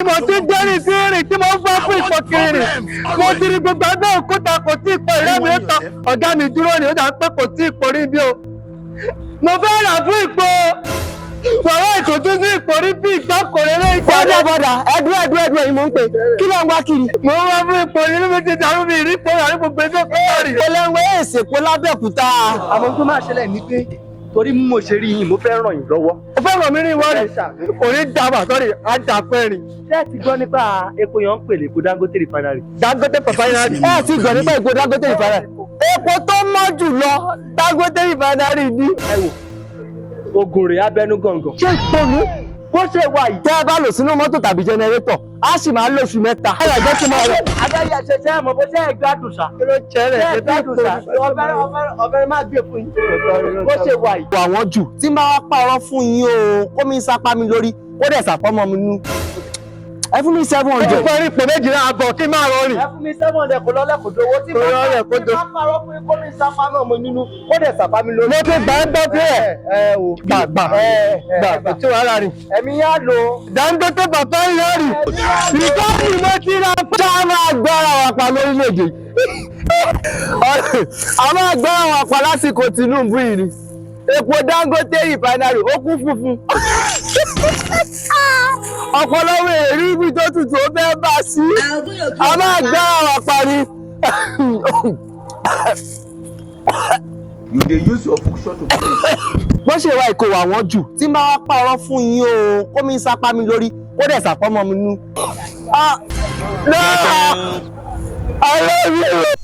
mo ti dẹ́rìn sí rìn tí mo fẹ́ fún ipò kiri mo ti rí gbogbo ẹgbẹ́ òkúta kò tí ì pọ̀ ìrẹ́ mi tán ọ̀gá mi dúró ni ó dà pé kò tí ì pọ̀ rí bí o mo fẹ́ rà fún ipò wàhálà ìtòtú sí ipò rí bí ìgbàkùnrin lé ìpò. bọ́dà ẹdúró yìí mò ń pè kí ló ń wá kiri. mo wá fún ipò yìí níbi tí dàrú mi rí ipò àrí gbogbo ẹgbẹ́ òkúta rí. olóńgbò èsèpò lábẹ́òkúta. àmọ́ tó máa ṣẹlẹ̀ ní pé torí mo ṣe rí yín mo fẹ́ ràn yín lọ́wọ́. mo fẹ́ ràn mí rí wọ́n rí kò ní dábàá sọ́rí àdàpẹ́ rí. ṣé ẹ ti gbọ́ nípa epo yẹn ń pèlè epo Dangote refinery. Dangote refinery. ẹ ti gbọ́ nípa epo Dangote refinery. epo tó mọ́ jù lọ Dangote refinery ní. ẹ wò oògùn rẹ̀ abẹnú gàngàn. ṣé ìponu bó ṣe wà yìí. tẹ́ ẹ bá lò sínú mọ́tò tàbí jẹnẹrétọ̀ á sì máa lóṣù mẹ́ta. ẹ yàgbẹ́ tí máa rẹ̀. adáyé àṣẹṣẹ ẹ mọ̀ bó ṣe é gbádùn sá. kí ló ṣẹlẹ̀ ṣe é gbádùn sá. ọbẹ̀ má gbé fún yín. bó ṣe wà yìí. àwọn jù tí máa wá pààrọ̀ fún yín o kó mi sápá mi lórí ó dẹ̀ sàpọ́mọ́ mi nú. ẹ fún mi 700. ó fẹ́ rí ipò méjìlá àbọ̀ kí máa rọrìn. ẹ fún mi 700 kò lọ́lẹ̀ kò dówó tí máa parọ́ fún yín kó mi sápá náà mo nínú ó dẹ̀ sàpá mi lórí. mo ti gbà ń bọ́ sí ẹ̀. gbà kò tí wàhálà rí. ẹ̀mí yá lo. Dangote bàbá ìyá rí. ìtọ́jú mo ti ra ṣá máa gbára wà pa lórílẹ̀‐èdè a máa gbára wà pa lásìkò Tinubu yìí ni epo Dangote refinery ó kún funfun ọ̀pọ̀lọpọ̀ èrú ibi tó tutù ó fẹ́ bá sí a máa gbára wà pa ni. You dey use your function to punish. bó ṣe wá ìkó àwọn jù tí n bá wá pààrọ̀ fún yín o kó mi sápá mi lórí ó dẹ̀ sàpọ́mọ́ mi nú. I love you.